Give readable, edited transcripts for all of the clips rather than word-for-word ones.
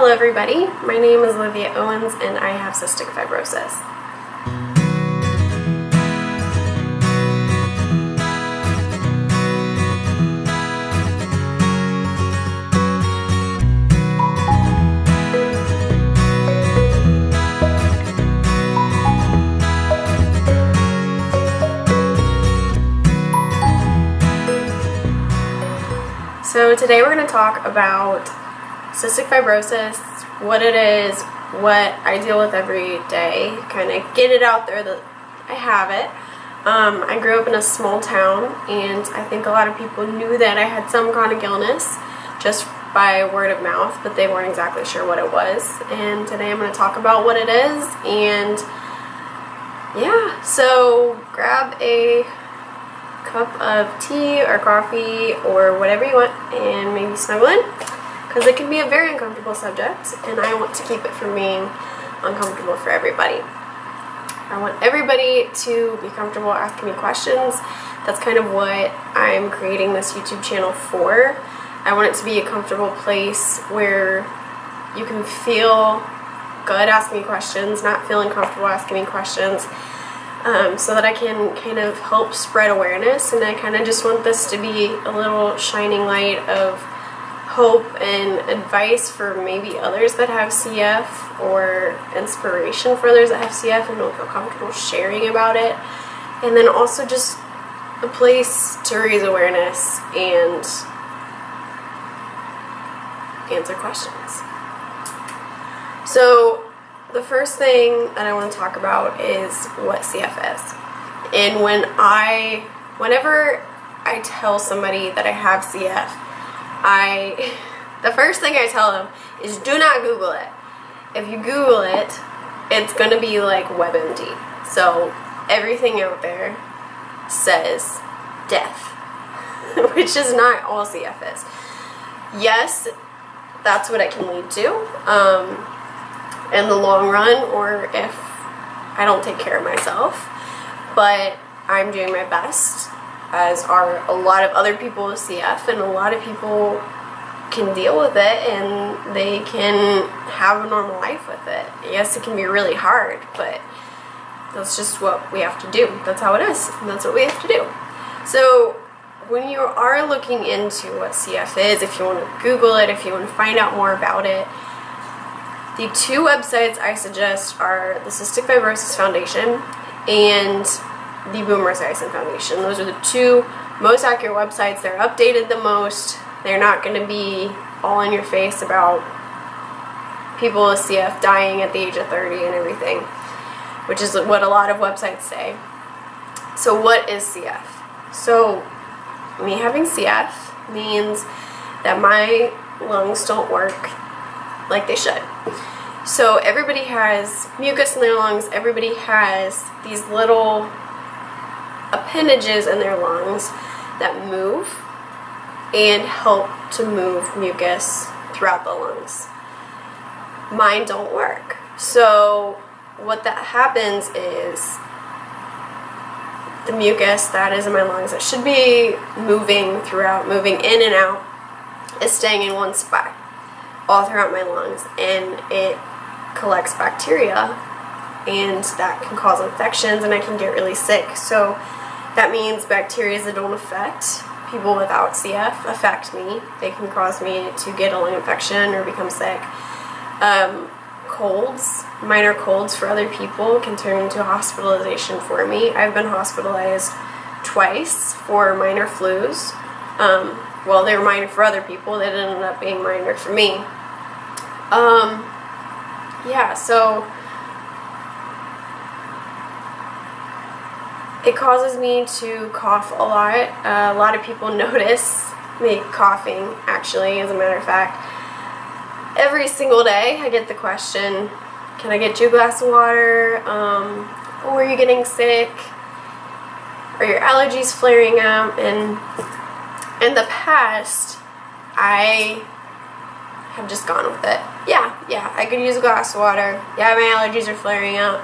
Hello everybody, my name is Olivia Owens and I have cystic fibrosis. So today we're going to talk about cystic fibrosis, what it is, what I deal with every day, kind of get it out there that I have it. I grew up in a small town and I think a lot of people knew that I had some chronic illness just by word of mouth, but they weren't exactly sure what it was. And today I'm going to talk about what it is, and yeah, so grab a cup of tea or coffee or whatever you want and maybe snuggle in, because it can be a very uncomfortable subject and I want to keep it from being uncomfortable for everybody. I want everybody to be comfortable asking me questions. That's kind of what I'm creating this YouTube channel for. I want it to be a comfortable place where you can feel good asking me questions, not feel uncomfortable asking me questions. So that I can kind of help spread awareness, and I kind of just want this to be a little shining light of hope and advice for maybe others that have CF, or inspiration for others that have CF and don't feel comfortable sharing about it, and then also just a place to raise awareness and answer questions. So the first thing that I want to talk about is what CF is. And whenever I tell somebody that I have CF, the first thing I tell them is do not Google it. If you Google it, it's going to be like WebMD. So everything out there says death, which is not all CF is. Yes, that's what it can lead to. In the long run, or if I don't take care of myself, but I'm doing my best, as are a lot of other people with CF, and a lot of people can deal with it and they can have a normal life with it. Yes, it can be really hard, but that's just what we have to do. That's how it is, and that's what we have to do. So when you are looking into what CF is, if you want to Google it, if you want to find out more about it, the two websites I suggest are the Cystic Fibrosis Foundation and the Boomers Esiason Foundation. Those are the two most accurate websites. They're updated the most. They're not going to be all in your face about people with CF dying at the age of 30 and everything, which is what a lot of websites say. So what is CF? So me having CF means that my lungs don't work like they should. So everybody has mucus in their lungs, everybody has these little appendages in their lungs that move and help to move mucus throughout the lungs. Mine don't work. So what that happens is the mucus that is in my lungs that should be moving throughout, moving in and out, is staying in one spot all throughout my lungs, and it collects bacteria, and that can cause infections and I can get really sick. So that means bacteria that don't affect people without CF affect me. They can cause me to get a lung infection or become sick. Colds, minor colds for other people can turn into hospitalization for me. I've been hospitalized twice for minor flus. Well, they were minor for other people, they ended up being minor for me. Yeah, so it causes me to cough a lot. A lot of people notice me coughing, actually, as a matter of fact. Every single day I get the question, can I get you a glass of water? Oh, are you getting sick? Are your allergies flaring up? And in the past, I have just gone with it. Yeah, I could use a glass of water. Yeah, my allergies are flaring up.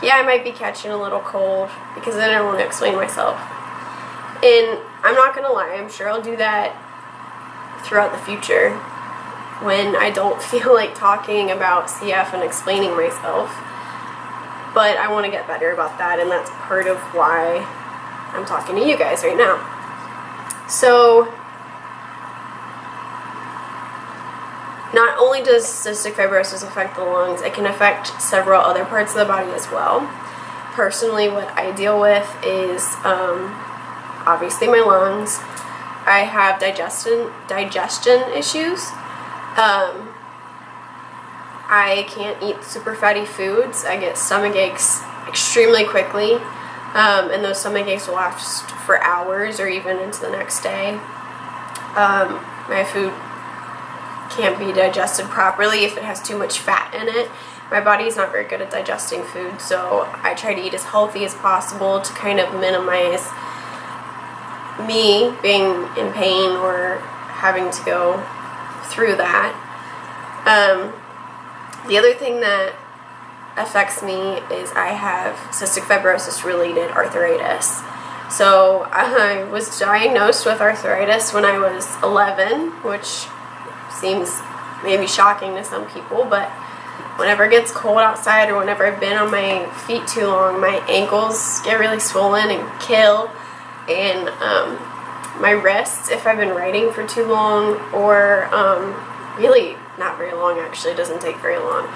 Yeah, I might be catching a little cold, because then I don't want to explain myself. And I'm not going to lie, I'm sure I'll do that throughout the future. when I don't feel like talking about CF and explaining myself. But I want to get better about that, and that's part of why I'm talking to you guys right now. So, not only does cystic fibrosis affect the lungs, it can affect several other parts of the body as well. Personally, what I deal with is obviously my lungs. I have digestion issues. I can't eat super fatty foods. I get stomach aches extremely quickly, and those stomach aches will last for hours or even into the next day. My food can't be digested properly if it has too much fat in it. My body is not very good at digesting food, so I try to eat as healthy as possible to kind of minimize me being in pain or having to go through that. The other thing that affects me is I have cystic fibrosis related arthritis. So I was diagnosed with arthritis when I was 11, which seems maybe shocking to some people, but whenever it gets cold outside or whenever I've been on my feet too long, my ankles get really swollen and kill, and my wrists, if I've been writing for too long, or really not very long, actually, it doesn't take very long.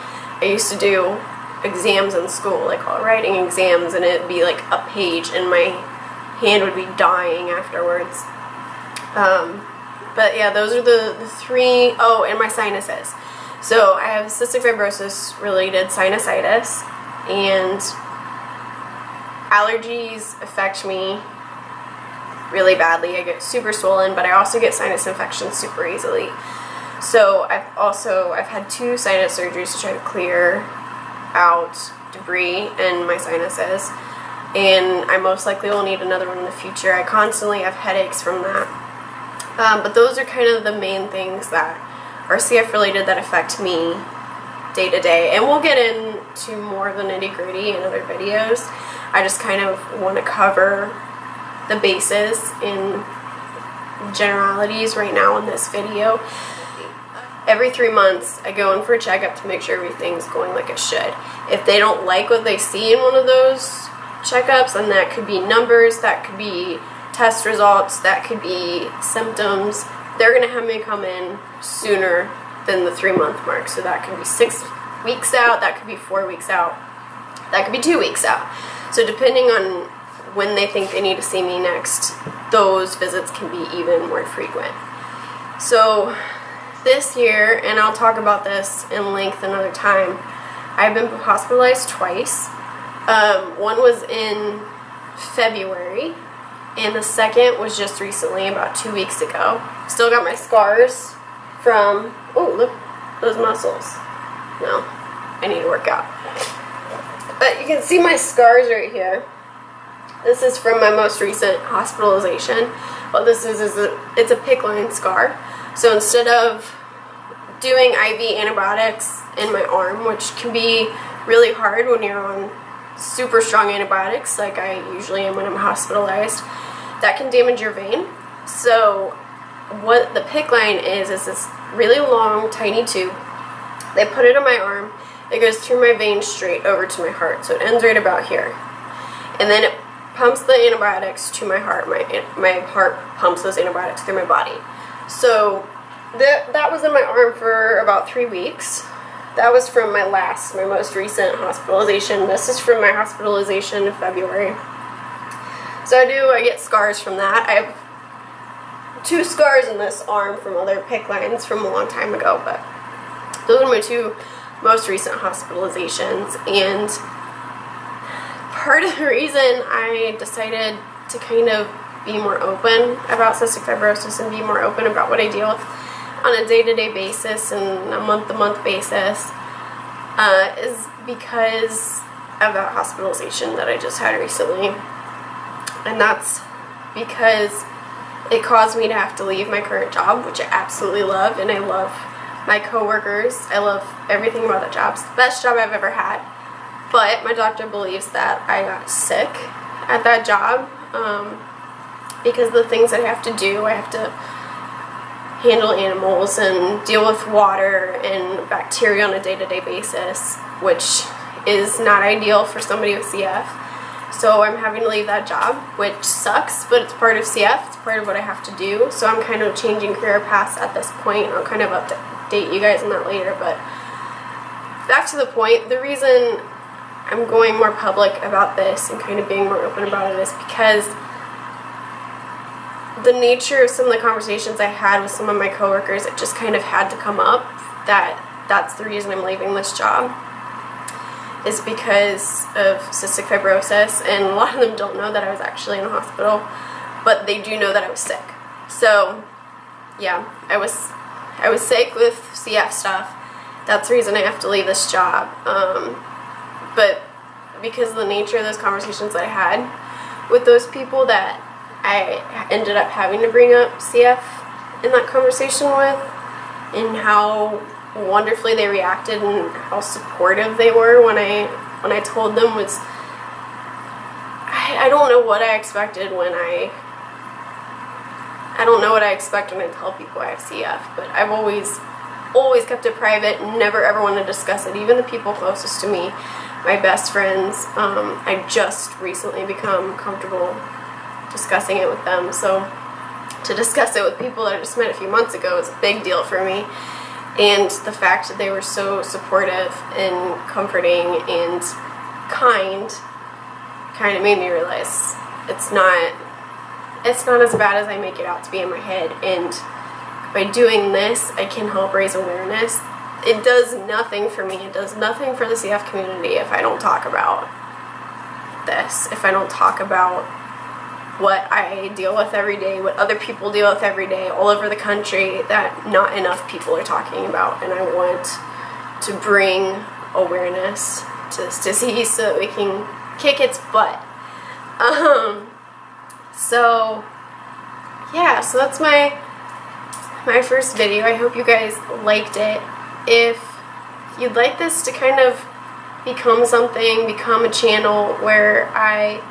I used to do exams in school, like writing exams, and it'd be like a page and my hand would be dying afterwards. But yeah, those are the three. Oh, and my sinuses. So I have cystic fibrosis related sinusitis, and allergies affect me really badly. I get super swollen, but I also get sinus infections super easily. So I've had 2 sinus surgeries to try to clear out debris in my sinuses, and I most likely will need another one in the future. I constantly have headaches from that. But those are kind of the main things that are CF related that affect me day to day, and we'll get into more of the nitty-gritty in other videos. I just kind of want to cover the bases in generalities right now in this video. Every 3 months I go in for a checkup to make sure everything's going like it should. If they don't like what they see in one of those checkups, and that could be numbers, that could be test results, that could be symptoms, they're going to have me come in sooner than the 3-month mark. So that could be 6 weeks out, that could be 4 weeks out, that could be 2 weeks out. So depending on when they think they need to see me next, those visits can be even more frequent. So this year, and I'll talk about this in length another time, I've been hospitalized twice. One was in February, and the second was just recently, about 2 weeks ago. Still got my scars from, oh, look, those muscles. No, I need to work out. But you can see my scars right here. This is from my most recent hospitalization. What this is it's a PICC line scar. So instead of doing IV antibiotics in my arm, which can be really hard when you're on super strong antibiotics, like I usually am when I'm hospitalized, that can damage your vein. So what the PICC line is this really long, tiny tube. They put it on my arm. It goes through my vein straight over to my heart. So it ends right about here. And then it pumps the antibiotics to my heart. My heart pumps those antibiotics through my body. So that was in my arm for about 3 weeks. That was from my most recent hospitalization. This is from my hospitalization in February. So I get scars from that. I have 2 scars in this arm from other PICC lines from a long time ago, but those are my 2 most recent hospitalizations. And part of the reason I decided to kind of be more open about cystic fibrosis and be more open about what I deal with on a day-to-day basis and a month-to-month basis is because of that hospitalization that I just had recently. And that's because it caused me to have to leave my current job, which I absolutely love, and I love my coworkers. I love everything about that job. It's the best job I've ever had. But my doctor believes that I got sick at that job because of the things that I have to do. I have to handle animals and deal with water and bacteria on a day-to-day basis, which is not ideal for somebody with CF. So I'm having to leave that job, which sucks, but it's part of CF, it's part of what I have to do. So I'm kind of changing career paths at this point. I'll kind of update you guys on that later, but back to the point. The reason I'm going more public about this and kind of being more open about it is because the nature of some of the conversations I had with some of my coworkers, it just kind of had to come up that that's the reason I'm leaving this job, is because of cystic fibrosis. And a lot of them don't know that I was actually in a hospital, but they do know that I was sick. So yeah, I was sick with CF stuff. That's the reason I have to leave this job. But because of the nature of those conversations that I had with those people, that I ended up having to bring up CF in that conversation with, and how wonderfully they reacted and how supportive they were when I told them was, I don't know what I expected when I don't know what I expect when I tell people I have CF, but I've always kept it private, never ever want to discuss it. Even the people closest to me, my best friends, I just recently become comfortable discussing it with them. So to discuss it with people that I just met a few months ago is a big deal for me. And the fact that they were so supportive and comforting and kind of made me realize it's not as bad as I make it out to be in my head. And by doing this, I can help raise awareness. It does nothing for me. It does nothing for the CF community if I don't talk about this, if I don't talk about what I deal with every day, what other people deal with every day all over the country that not enough people are talking about. And I want to bring awareness to this disease so that we can kick its butt. So yeah, so that's my first video. I hope you guys liked it. If you'd like this to kind of become something, become a channel where I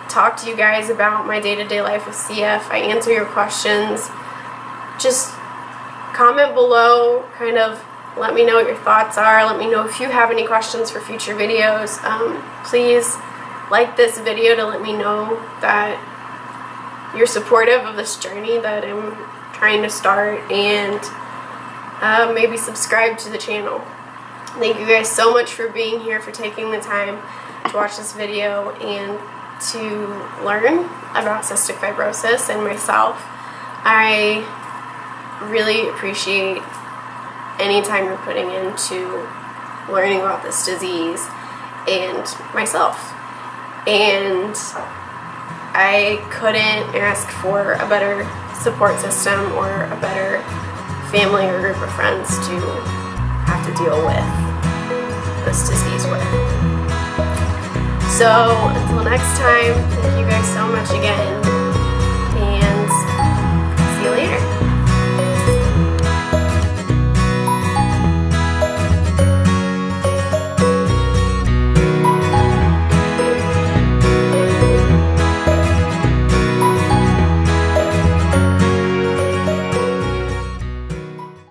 talk to you guys about my day-to-day life with CF, I answer your questions, just comment below, kind of let me know what your thoughts are, let me know if you have any questions for future videos. Please like this video to let me know that you're supportive of this journey that I'm trying to start, and maybe subscribe to the channel. Thank you guys so much for being here, for taking the time to watch this video and to learn about cystic fibrosis and myself. I really appreciate any time you're putting into learning about this disease and myself. And I couldn't ask for a better support system or a better family or group of friends to have to deal with this disease with. So until next time, thank you guys so much again.